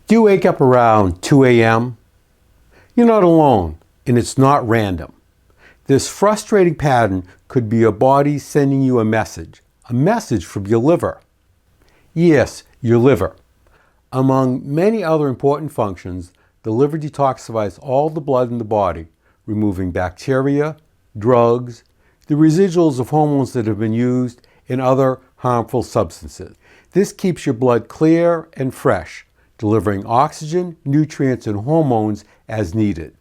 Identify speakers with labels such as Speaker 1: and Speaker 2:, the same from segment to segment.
Speaker 1: Do you wake up around 2 a.m.? You're not alone, and it's not random. This frustrating pattern could be your body sending you a message from your liver. Yes, your liver. Among many other important functions, the liver detoxifies all the blood in the body, removing bacteria, drugs, the residuals of hormones that have been used, and other harmful substances. This keeps your blood clear and fresh, delivering oxygen, nutrients, and hormones as needed.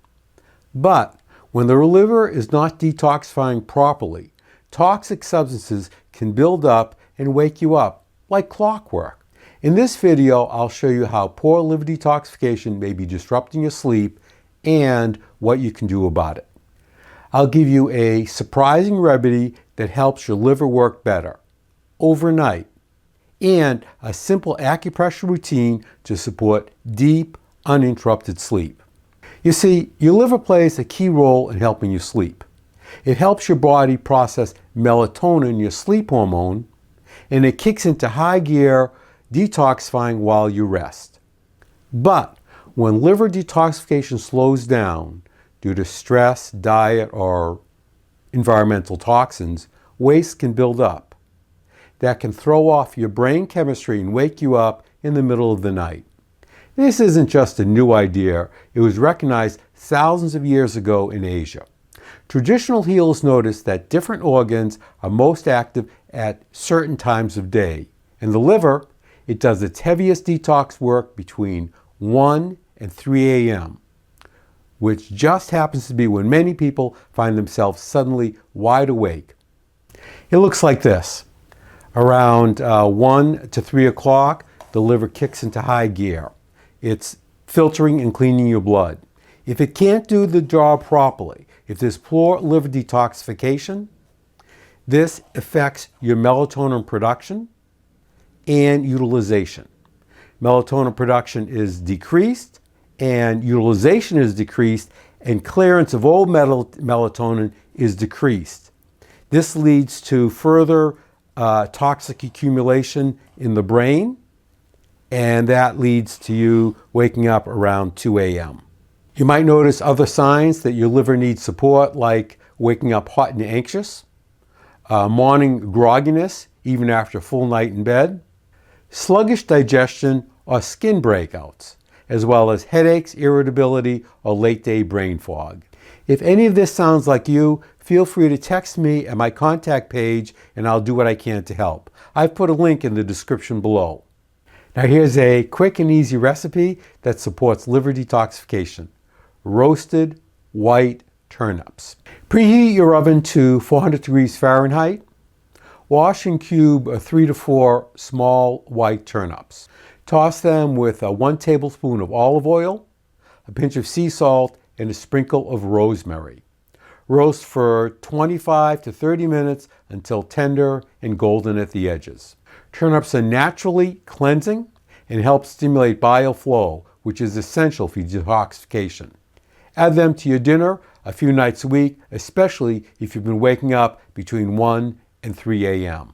Speaker 1: But when the liver is not detoxifying properly, toxic substances can build up and wake you up like clockwork. In this video, I'll show you how poor liver detoxification may be disrupting your sleep and what you can do about it. I'll give you a surprising remedy that helps your liver work better overnight, and a simple acupressure routine to support deep, uninterrupted sleep. You see, your liver plays a key role in helping you sleep. It helps your body process melatonin, your sleep hormone, and it kicks into high gear, detoxifying while you rest. But when liver detoxification slows down due to stress, diet, or environmental toxins, waste can build up. That can throw off your brain chemistry and wake you up in the middle of the night. This isn't just a new idea. It was recognized thousands of years ago in Asia. Traditional healers noticed that different organs are most active at certain times of day. And the liver, it does its heaviest detox work between 1 and 3 a.m., which just happens to be when many people find themselves suddenly wide awake. It looks like this. Around 1 to 3 o'clock, the liver kicks into high gear. It's filtering and cleaning your blood. If it can't do the job properly, if there's poor liver detoxification, this affects your melatonin production and utilization. Melatonin production is decreased and utilization is decreased, and clearance of old melatonin is decreased. This leads to further toxic accumulation in the brain, and that leads to you waking up around 2 a.m. You might notice other signs that your liver needs support, like waking up hot and anxious, morning grogginess even after a full night in bed, sluggish digestion or skin breakouts, as well as headaches, irritability, or late-day brain fog. If any of this sounds like you, feel free to text me at my contact page and I'll do what I can to help. I've put a link in the description below. Now here's a quick and easy recipe that supports liver detoxification. Roasted white turnips. Preheat your oven to 400 degrees Fahrenheit. Wash and cube 3 to 4 small white turnips. Toss them with 1 tablespoon of olive oil, a pinch of sea salt, and a sprinkle of rosemary. Roast for 25 to 30 minutes until tender and golden at the edges. Turnips are naturally cleansing and help stimulate bile flow, which is essential for detoxification. Add them to your dinner a few nights a week, especially if you've been waking up between 1 and 3 a.m.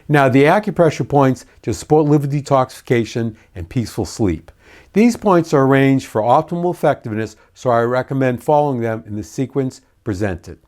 Speaker 1: Now, the acupressure points to support liver detoxification and peaceful sleep. These points are arranged for optimal effectiveness, so I recommend following them in the sequence presented.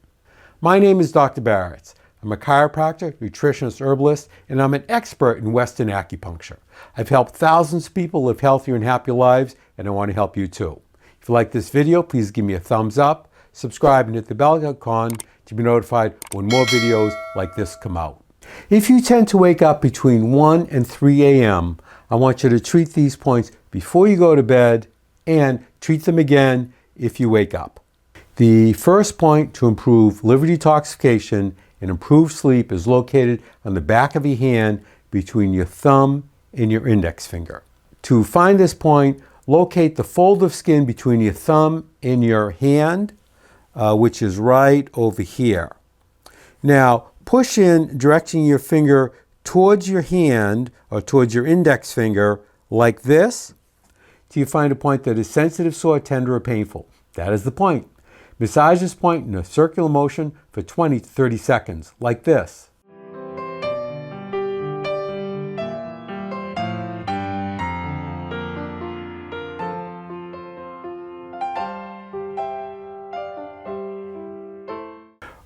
Speaker 1: My name is Dr. Barrett. I'm a chiropractor, nutritionist, herbalist, and I'm an expert in Western acupuncture. I've helped thousands of people live healthier and happier lives, and I want to help you too. If you like this video, please give me a thumbs up, subscribe, and hit the bell icon to be notified when more videos like this come out. If you tend to wake up between 1 and 3 a.m., I want you to treat these points before you go to bed and treat them again if you wake up. The first point to improve liver detoxification and improve sleep is located on the back of your hand between your thumb and your index finger. To find this point, locate the fold of skin between your thumb and your hand, which is right over here. Now, push in, directing your finger towards your hand or towards your index finger like this till you find a point that is sensitive, sore, tender, or painful. That is the point. Massage this point in a circular motion for 20 to 30 seconds, like this.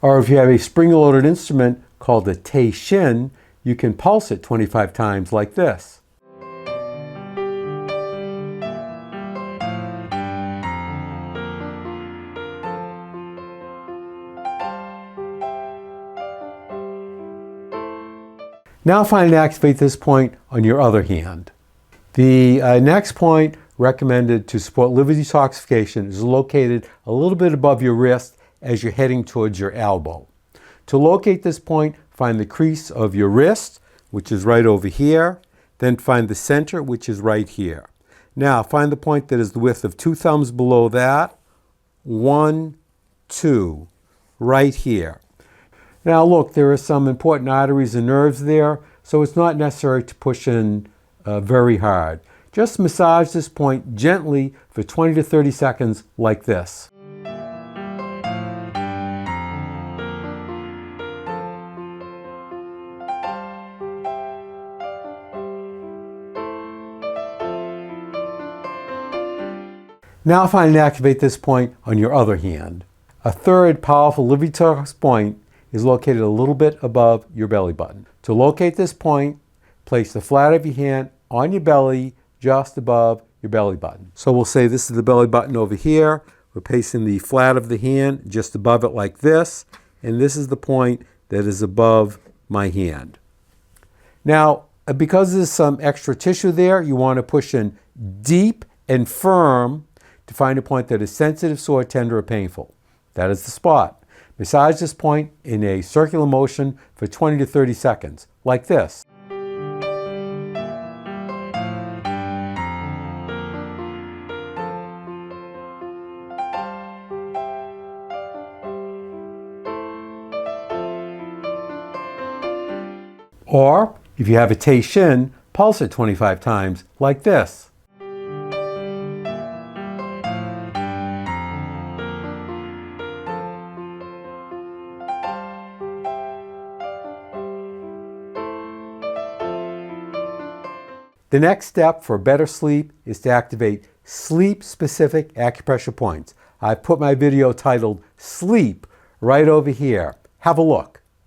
Speaker 1: Or if you have a spring-loaded instrument called a Te-Shin, you can pulse it 25 times like this. Now find and activate this point on your other hand. The next point recommended to support liver detoxification is located a little bit above your wrist as you're heading towards your elbow. To locate this point, find the crease of your wrist, which is right over here, then find the center, which is right here. Now find the point that is the width of 2 thumbs below that. 1, 2, right here. Now look, there are some important arteries and nerves there, so it's not necessary to push in very hard. Just massage this point gently for 20 to 30 seconds like this. Now find and activate this point on your other hand. A third powerful liver detox point is located a little bit above your belly button. To locate this point, place the flat of your hand on your belly just above your belly button. So we'll say this is the belly button over here. We're placing the flat of the hand just above it like this, and this is the point that is above my hand. Now, because there's some extra tissue there, you want to push in deep and firm to find a point that is sensitive, sore, tender, or painful. That is the spot. Massage this point in a circular motion for 20 to 30 seconds, like this. Or, if you have a Te-Shin, pulse it 25 times, like this. The next step for better sleep is to activate sleep-specific acupressure points. I've put my video titled Sleep right over here. Have a look.